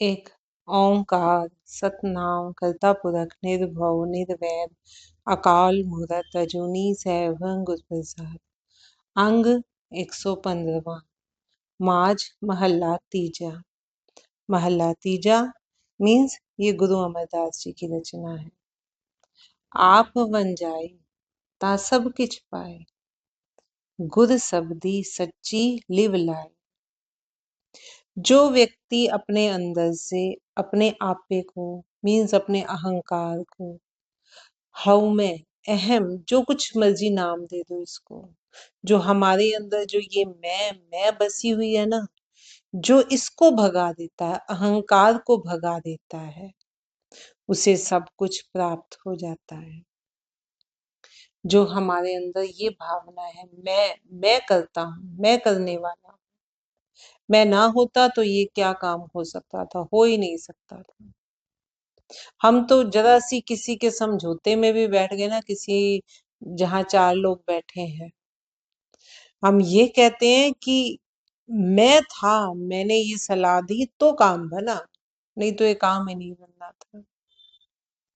एक ओंकार सतनाम करता पुरख निर्भव निर्वैर अकाल मूरत अजूनी सैभं गुर प्रसाद। अंग 115वां। माज महल्ला तीजा। महल्ला तीजा मीन्स ये गुरु अमरदास जी की रचना है। आप बन जाए ता सब किछ पाए, गुर शब्दी सच्ची लिव लाए। जो व्यक्ति अपने अंदर से अपने आपे को मीन्स अपने अहंकार को, हव में अहम जो कुछ मर्जी नाम दे दो इसको, जो हमारे अंदर जो ये मैं बसी हुई है ना, जो इसको भगा देता है, अहंकार को भगा देता है, उसे सब कुछ प्राप्त हो जाता है। जो हमारे अंदर ये भावना है मैं करता हूँ, मैं करने वाला, मैं ना होता तो ये क्या काम हो सकता था, हो ही नहीं सकता था। हम तो जरा सी किसी के समझौते में भी बैठ गए ना, किसी जहाँ 4 लोग बैठे हैं, हम ये कहते हैं कि मैं था, मैंने ये सलाह दी तो काम बना, नहीं तो ये काम ही नहीं बनना था।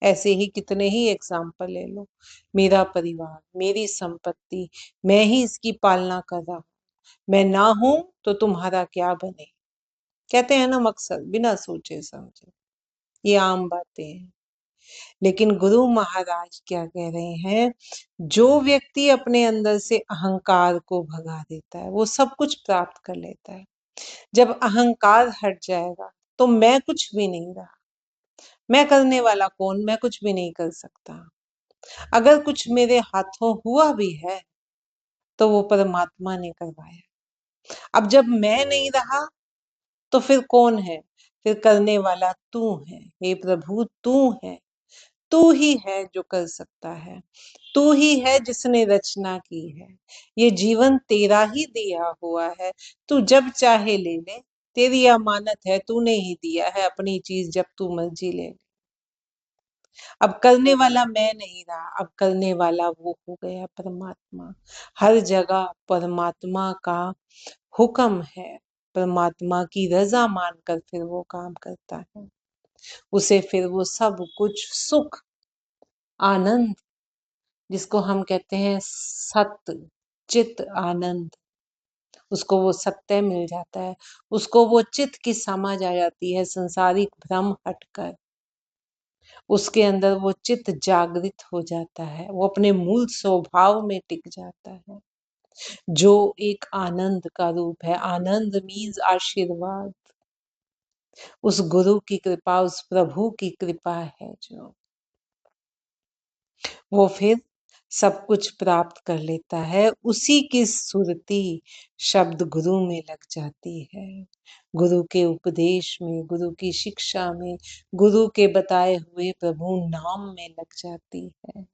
ऐसे ही कितने ही एग्जाम्पल ले लो। मेरा परिवार, मेरी संपत्ति, मैं ही इसकी पालना कर रहा हूं, मैं ना हूं तो तुम्हारा क्या बने, कहते हैं ना मकसद, बिना सोचे समझे। ये आम बातें हैं। लेकिन गुरु महाराज क्या कह रहे हैं, जो व्यक्ति अपने अंदर से अहंकार को भगा देता है वो सब कुछ प्राप्त कर लेता है। जब अहंकार हट जाएगा तो मैं कुछ भी नहीं रहा। मैं करने वाला कौन, मैं कुछ भी नहीं कर सकता। अगर कुछ मेरे हाथों हुआ भी है तो वो परमात्मा ने करवाया। अब जब मैं नहीं रहा तो फिर कौन है, फिर करने वाला तू है। हे प्रभु तू है, तू ही है जो कर सकता है, तू ही है जिसने रचना की है। ये जीवन तेरा ही दिया हुआ है, तू जब चाहे ले ले, तेरी अमानत है, तूने ही दिया है अपनी चीज, जब तू मर्जी ले ले। अब करने वाला मैं नहीं रहा, अब करने वाला वो हो गया परमात्मा। हर जगह परमात्मा का हुक्म है, परमात्मा की रजा मानकर फिर वो काम करता है। उसे फिर वो सब कुछ सुख आनंद, जिसको हम कहते हैं सत्य चित आनंद, उसको वो सत्य मिल जाता है, उसको वो चित की समझ आ जाती है, संसारिक भ्रम हटकर उसके अंदर वो चित जागृत हो जाता है, वो अपने मूल स्वभाव में टिक जाता है, जो एक आनंद का रूप है। आनंद मीन्स आशीर्वाद, उस गुरु की कृपा, उस प्रभु की कृपा है जो वो फिर सब कुछ प्राप्त कर लेता है। उसी की सुरती शब्द गुरु में लग जाती है, गुरु के उपदेश में, गुरु की शिक्षा में, गुरु के बताए हुए प्रभु नाम में लग जाती है।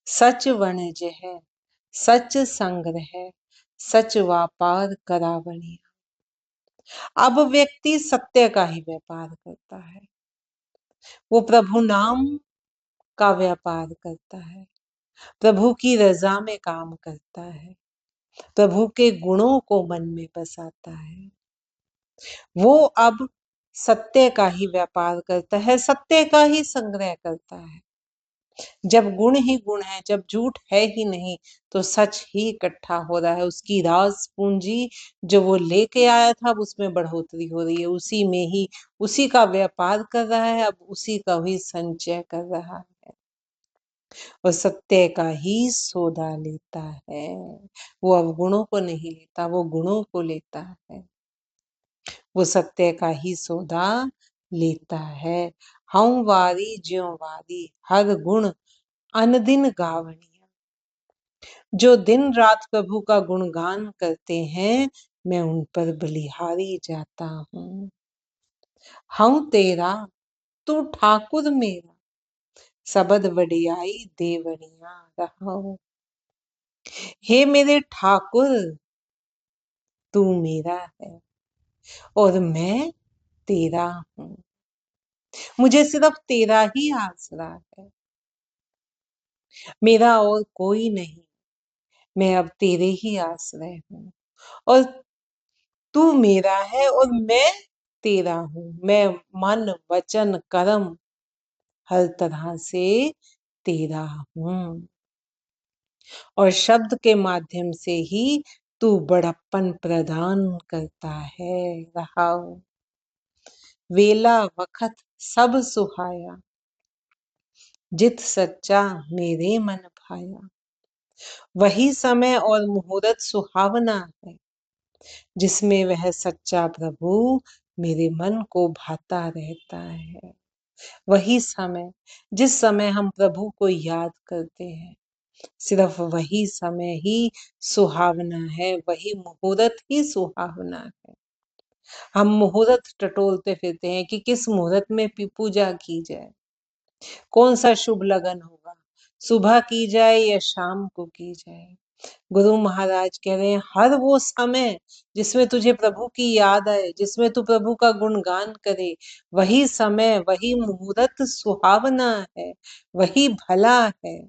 सच वणज है, सच संग्रह, सच व्यापार करावणिया। अब व्यक्ति सत्य का ही व्यापार करता है, वो प्रभु नाम का व्यापार करता है, प्रभु की रजा में काम करता है, प्रभु के गुणों को मन में बसाता है। वो अब सत्य का ही व्यापार करता है, सत्य का ही संग्रह करता है। जब गुण ही गुण है, जब झूठ है ही नहीं, तो सच ही इकट्ठा हो रहा है। उसकी राज पूंजी जो वो लेके आया था, अब उसमें बढ़ोतरी हो रही है, उसी में ही उसी का व्यापार कर रहा है, अब उसी का ही संचय कर रहा है। वो सत्य का ही सौदा लेता है, वो अवगुणों को नहीं लेता, वो गुणों को लेता है। वो सत्य का ही सौदा लेता है। हम वारी ज्यों वारी हर गुण अनदिन गावनिया। जो दिन रात प्रभु का गुणगान करते हैं, मैं उन पर बलिहारी जाता हूँ। हम तेरा तू ठाकुर मेरा, सबद वडियाई देवनिया रहो। हे मेरे ठाकुर, तू मेरा है और मैं तेरा हूँ, मुझे सिर्फ तेरा ही आसरा है, मेरा और कोई नहीं। मैं अब तेरे ही आश्रय हूँ और तू मेरा है और मैं तेरा हूँ। मैं मन वचन कर्म हर तरह से तेरा हूँ, और शब्द के माध्यम से ही तू बड़प्पन प्रदान करता है। रहा वेला वखत सब सुहाया, जित सच्चा मेरे मन भाया। वही समय और मुहूर्त सुहावना है, जिसमें वह सच्चा प्रभु मेरे मन को भाता रहता है। वही समय, जिस समय हम प्रभु को याद करते हैं, सिर्फ वही समय ही सुहावना है, वही मुहूर्त ही सुहावना है। हम मुहूर्त टटोलते फिरते हैं कि किस मुहूर्त में पूजा की जाए, कौन सा शुभ लगन होगा, सुबह की जाए या शाम को की जाए। गुरु महाराज कह रहे हैं हर वो समय जिसमें तुझे प्रभु की याद आए, जिसमें तू प्रभु का गुणगान करे, वही समय, वही मुहूर्त सुहावना है, वही भला है,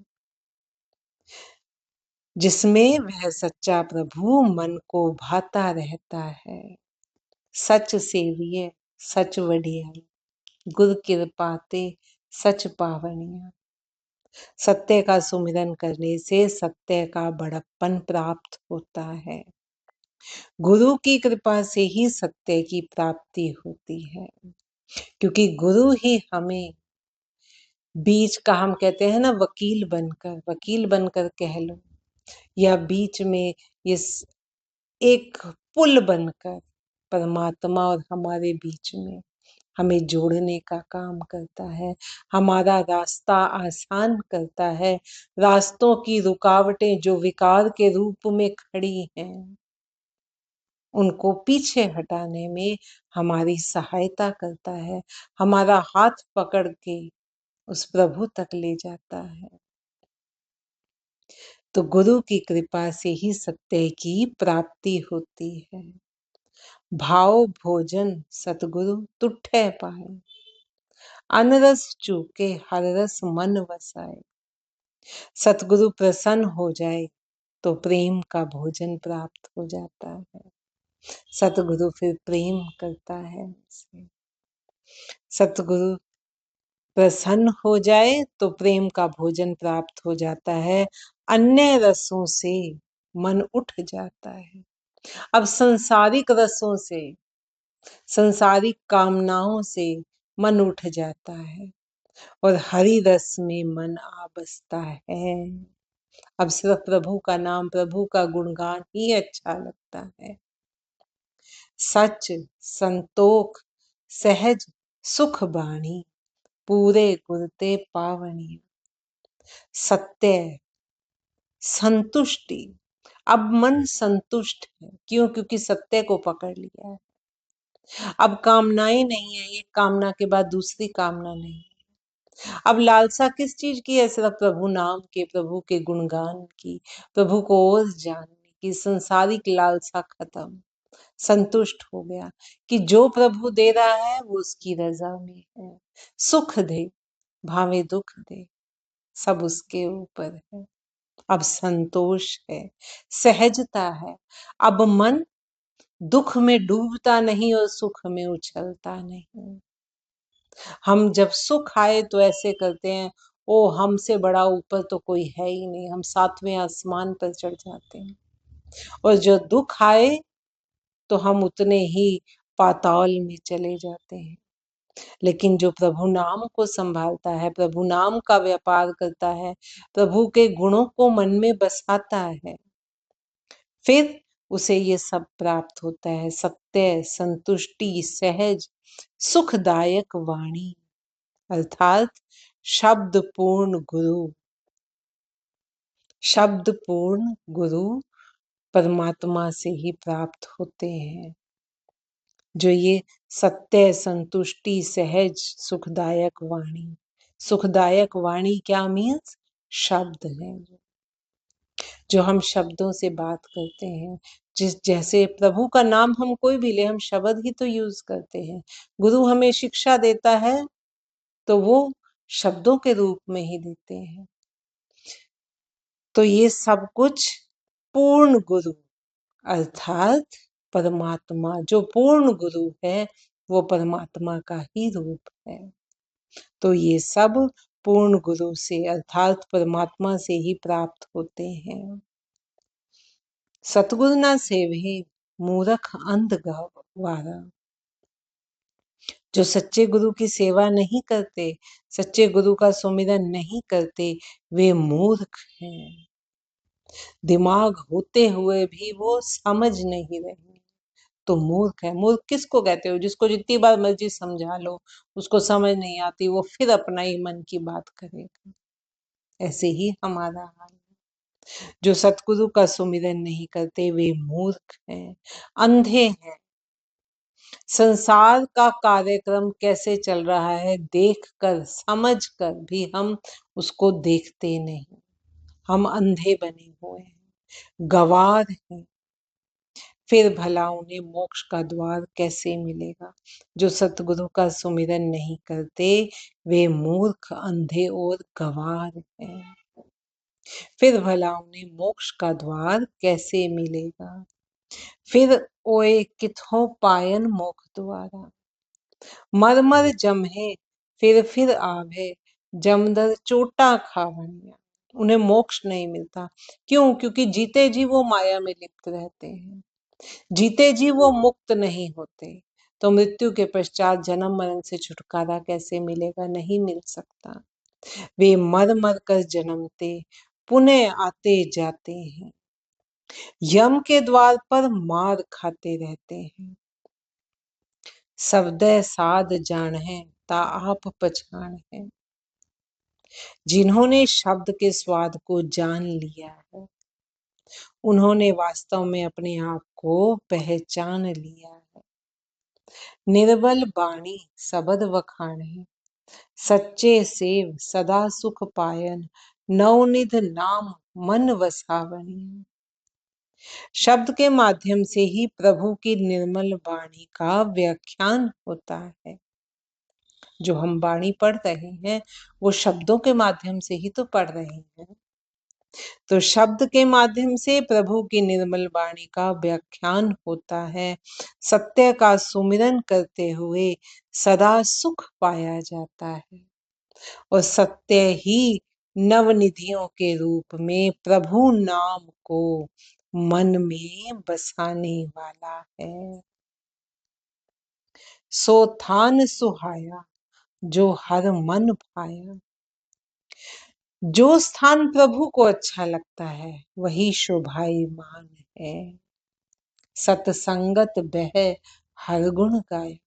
जिसमें वह सच्चा प्रभु मन को भाता रहता है। सच सेविये सच वडियाई, गुर कृपाते सच पावनिया। सत्य का सुमिरन करने से सत्य का बड़प्पन प्राप्त होता है। गुरु की कृपा से ही सत्य की प्राप्ति होती है, क्योंकि गुरु ही हमें बीच का, हम कहते हैं ना, वकील बनकर कह लो, या बीच में इस एक पुल बनकर परमात्मा और हमारे बीच में हमें जोड़ने का काम करता है, हमारा रास्ता आसान करता है। रास्तों की रुकावटें जो विकार के रूप में खड़ी हैं, उनको पीछे हटाने में हमारी सहायता करता है, हमारा हाथ पकड़ के उस प्रभु तक ले जाता है। तो गुरु की कृपा से ही सत्य की प्राप्ति होती है। भाव भोजन सतगुरु तुठे पाए, अनरस चूके हर रस मन वसाए। सतगुरु प्रसन्न हो जाए तो प्रेम का भोजन प्राप्त हो जाता है। सतगुरु फिर प्रेम करता है हमसे। सतगुरु प्रसन्न हो जाए तो प्रेम का भोजन प्राप्त हो जाता है। अन्य रसों से मन उठ जाता है। अब सांसारिक रसों से, सांसारिक कामनाओं से मन उठ जाता है और हरि रस में मन आ बसता है। अब सिर्फ प्रभु का नाम, प्रभु का गुणगान ही अच्छा लगता है। सच संतोख सहज सुख बाणी, पूरे गुरते पावनी। सत्य संतुष्टि, अब मन संतुष्ट है। क्यों? क्योंकि सत्य को पकड़ लिया है। अब कामनाएं नहीं है, एक कामना के बाद दूसरी कामना नहीं। अब लालसा किस चीज की है? सिर्फ प्रभु नाम के, प्रभु के गुणगान की, प्रभु को और जानने की। संसारिक लालसा खत्म, संतुष्ट हो गया कि जो प्रभु दे रहा है वो उसकी रजा में है। सुख दे भावे दुख दे, सब उसके ऊपर है। अब संतोष है, सहजता है। अब मन दुख में डूबता नहीं और सुख में उछलता नहीं। हम जब सुख आए तो ऐसे करते हैं, ओ हमसे बड़ा ऊपर तो कोई है ही नहीं, हम सातवें आसमान पर चढ़ जाते हैं। और जो दुख आए तो हम उतने ही पाताल में चले जाते हैं। लेकिन जो प्रभु नाम को संभालता है, प्रभु नाम का व्यापार करता है, प्रभु के गुणों को मन में बसाता है, फिर उसे ये सब प्राप्त होता है। सत्य संतुष्टि सहज सुखदायक वाणी, अर्थात शब्द पूर्ण गुरु। शब्द पूर्ण गुरु परमात्मा से ही प्राप्त होते हैं। जो ये सत्य संतुष्टि सहज सुखदायक वाणी, सुखदायक वाणी क्या मीन्स? शब्द है जो हम शब्दों से बात करते हैं। जैसे प्रभु का नाम हम कोई भी ले, हम शब्द ही तो यूज करते हैं। गुरु हमें शिक्षा देता है तो वो शब्दों के रूप में ही देते हैं। तो ये सब कुछ पूर्ण गुरु अर्थात परमात्मा जो पूर्ण गुरु है, वो परमात्मा का ही रूप है। तो ये सब पूर्ण गुरु से अर्थात परमात्मा से ही प्राप्त होते हैं। सतगुरु ना सेवे मूर्ख अंध गवारा। जो सच्चे गुरु की सेवा नहीं करते, सच्चे गुरु का सुमिरन नहीं करते, वे मूर्ख हैं। दिमाग होते हुए भी वो समझ नहीं रहे, तो मूर्ख है। मूर्ख किसको कहते हो? जिसको जितनी बार मर्जी समझा लो, उसको समझ नहीं आती, वो फिर अपना ही मन की बात करेगा। ऐसे ही हमारा हाल है। जो सतगुरु का सुमिरन नहीं करते वे मूर्ख हैं, अंधे हैं। संसार का कार्यक्रम कैसे चल रहा है देखकर समझकर भी हम उसको देखते नहीं, हम अंधे बने हुए हैं, गवार हैं। फिर भला उन्हें मोक्ष का द्वार कैसे मिलेगा? जो सतगुरु का सुमिरन नहीं करते वे मूर्ख, अंधे और गवार हैं। फिर भला उन्हें मोक्ष का द्वार कैसे मिलेगा? फिर ओए किथों पायन मोक्ष द्वारा। मर मर जमहे फिर आवे, जमदर चोटा खावनिया। उन्हें मोक्ष नहीं मिलता। क्यों? क्योंकि जीते जी वो माया में लिप्त रहते हैं, जीते जी वो मुक्त नहीं होते। तो मृत्यु के पश्चात जन्म मरण से छुटकारा कैसे मिलेगा? नहीं मिल सकता। वे मर मर कर जन्मते, पुनः आते जाते हैं, यम के द्वार पर मार खाते रहते हैं। सबदय साध जान है ता आप पहचान है। जिन्होंने शब्द के स्वाद को जान लिया है, उन्होंने वास्तव में अपने आप को पहचान लिया है। निर्बल बाणी सबद वखाणे, सच्चे सेव सदा सुख पायन, नवनिध नाम मन वसावनी। शब्द के माध्यम से ही प्रभु की निर्मल वाणी का व्याख्यान होता है। जो हम वाणी पढ़ रहे हैं वो शब्दों के माध्यम से ही तो पढ़ रहे हैं। तो शब्द के माध्यम से प्रभु की निर्मल वाणी का व्याख्यान होता है। सत्य का सुमिरन करते हुए सदा सुख पाया जाता है और सत्य ही नवनिधियों के रूप में प्रभु नाम को मन में बसाने वाला है। सो थान सुहाया जो हर मन भाया। जो स्थान प्रभु को अच्छा लगता है वही शोभायमान है। सतसंगत बह हर गुण गाय।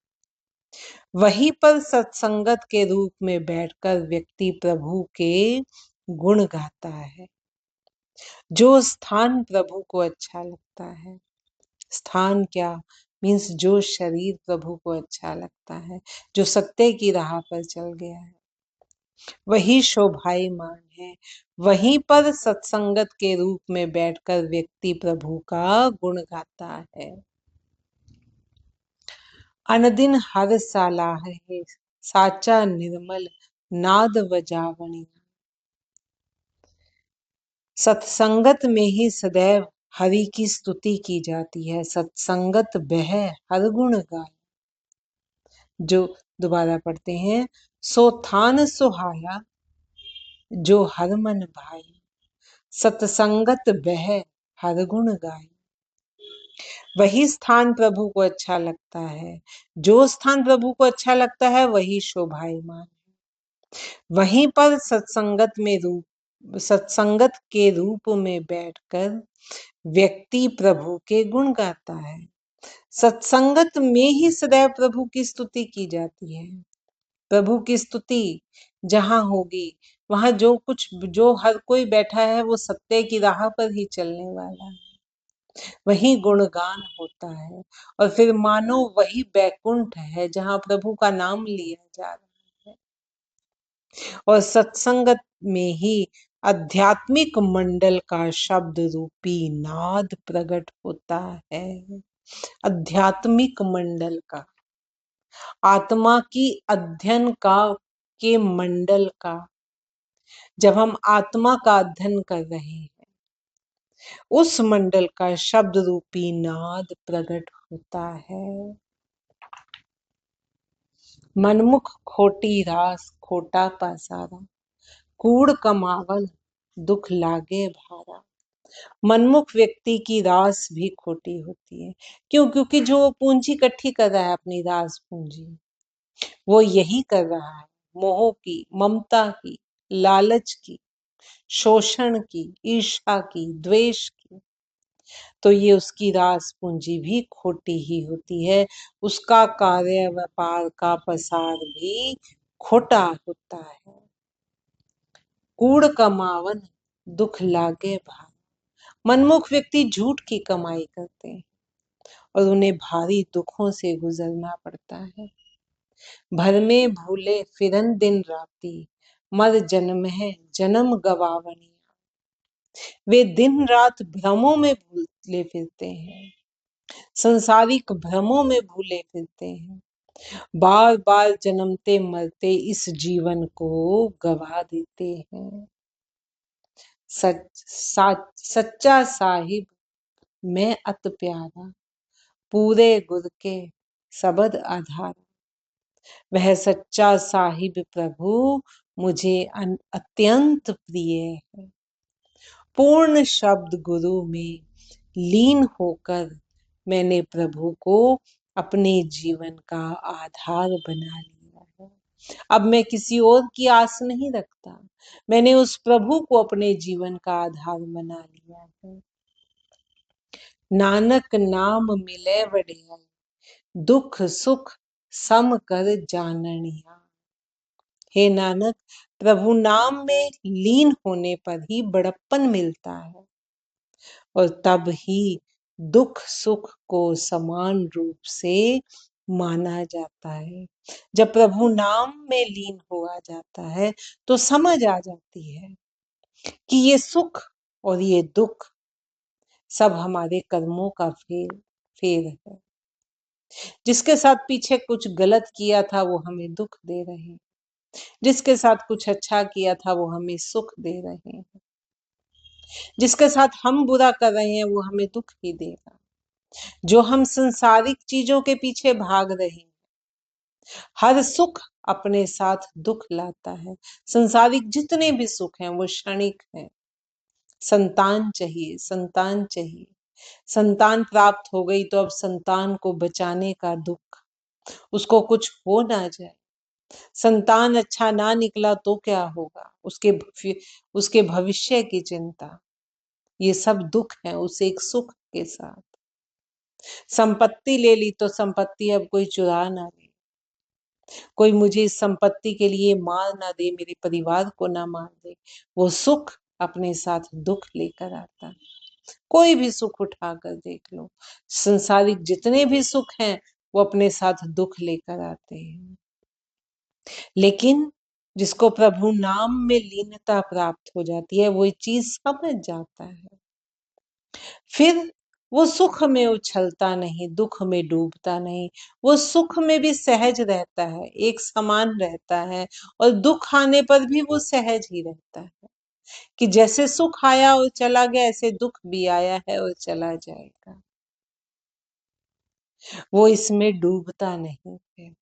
वहीं पर सत्संगत के रूप में बैठकर व्यक्ति प्रभु के गुण गाता है। जो स्थान प्रभु को अच्छा लगता है, स्थान क्या मीन्स जो शरीर प्रभु को अच्छा लगता है, जो सत्य की राह पर चल गया है, वही शोभायमान है। वहीं पर सत्संगत के रूप में बैठकर व्यक्ति प्रभु का गुण गाता है। अनदिन हर सालाह है साचा निर्मल नाद बजावणी। सत्संगत में ही सदैव हरि की स्तुति की जाती है। सत्संगत बह हर गुण गाय। जो दोबारा पढ़ते हैं, सो थान सुहाया जो हर मन भाई। सत्संगत बह हर गुण गाय। वही स्थान प्रभु को अच्छा लगता है। जो स्थान प्रभु को अच्छा लगता है वही शोभायमान है। वहीं पर सत्संगत के रूप में बैठकर व्यक्ति प्रभु के गुण गाता है। सत्संगत में ही सदैव प्रभु की स्तुति की जाती है। प्रभु की स्तुति जहां होगी वहां जो हर कोई बैठा है वो सत्य की राह पर ही चलने वाला है, वही गुणगान होता है। और फिर मानो वही बैकुंठ है जहां प्रभु का नाम लिया जा रहा है। और सत्संगत में ही आध्यात्मिक मंडल का शब्द रूपी नाद प्रकट होता है। आध्यात्मिक मंडल का, आत्मा की अध्ययन का, के मंडल का, जब हम आत्मा का अध्ययन कर रहे हैं उस मंडल का शब्द रूपी नाद प्रकट होता है। मनमुख खोटी रास खोटा पासारा, कूड़ कमावन दुख लागे भारा। मनमुख व्यक्ति की रास भी खोटी होती है। क्यों? क्योंकि जो पूंजी इकट्ठी कर रहा है, अपनी रास पूंजी, वो यही कर रहा है, मोह की, ममता की, लालच की, शोषण की, ईर्ष्या की, द्वेष की। तो ये उसकी रास पूंजी भी खोटी ही होती है। उसका कार्य व्यापार का प्रसार भी खोटा होता है। कूड़ कमावन दुख लागे भार। मनमुख व्यक्ति झूठ की कमाई करते हैं और उन्हें भारी दुखों से गुजरना पड़ता है। भर में भूले फिरन दिन राती, मर जन्म है जन्म गवावनी। वे दिन रात भ्रमों में भूले फिरते हैं, संसारिक भ्रमों में भूले फिरते हैं, बार बार जन्मते मरते इस जीवन को गवा देते हैं। सच्चा साहिब मैं अत प्यारा, पूरे गुर के सबद आधार। वह सच्चा साहिब प्रभु मुझे अत्यंत प्रिय है। पूर्ण शब्द गुरु में लीन होकर मैंने प्रभु को अपने जीवन का आधार बना लिया है। अब मैं किसी और की आस नहीं रखता, मैंने उस प्रभु को अपने जीवन का आधार बना लिया है। नानक नाम मिले वडियाई, दुख सुख सम कर जाननिया। हे नानक, प्रभु नाम में लीन होने पर ही बड़प्पन मिलता है और तब ही दुख सुख को समान रूप से माना जाता है। जब प्रभु नाम में लीन हुआ जाता है तो समझ आ जाती है कि ये सुख और ये दुख सब हमारे कर्मों का फेर है। जिसके साथ पीछे कुछ गलत किया था वो हमें दुख दे रहे हैं, जिसके साथ कुछ अच्छा किया था वो हमें सुख दे रहे हैं, जिसके साथ हम बुरा कर रहे हैं वो हमें दुख ही देगा। जो हम संसारिक चीजों के पीछे भाग रहे हैं, हर सुख अपने साथ दुख लाता है। संसारिक जितने भी सुख हैं वो क्षणिक हैं। संतान चाहिए, संतान चाहिए, संतान प्राप्त हो गई तो अब संतान को बचाने का दुख, उसको कुछ हो ना जाए। संतान अच्छा ना निकला तो क्या होगा, उसके भविष्य की चिंता। ये सब दुख है उस एक सुख के साथ। संपत्ति ले ली तो संपत्ति अब कोई चुरा ना ले, कोई मुझे इस संपत्ति के लिए मार ना दे, मेरे परिवार को ना मार दे। वो सुख अपने साथ दुख लेकर आता है। कोई भी सुख उठाकर देख लो, संसारिक जितने भी सुख हैं वो अपने साथ दुख लेकर आते हैं। लेकिन जिसको प्रभु नाम में लीनता प्राप्त हो जाती है वो ये चीज समझ जाता है, फिर वो सुख में उछलता नहीं, दुख में डूबता नहीं। वो सुख में भी सहज रहता है, एक समान रहता है, और दुख आने पर भी वो सहज ही रहता है कि जैसे सुख आया और चला गया ऐसे दुख भी आया है और चला जाएगा। वो इसमें डूबता नहीं है।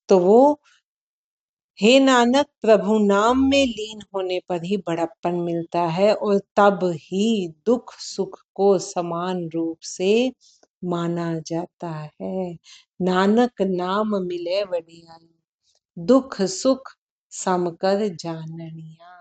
तो वो, हे नानक, प्रभु नाम में लीन होने पर ही बड़प्पन मिलता है और तब ही दुख सुख को समान रूप से माना जाता है। नानक नाम मिले वडियाई, दुख सुख समकर जाननिया।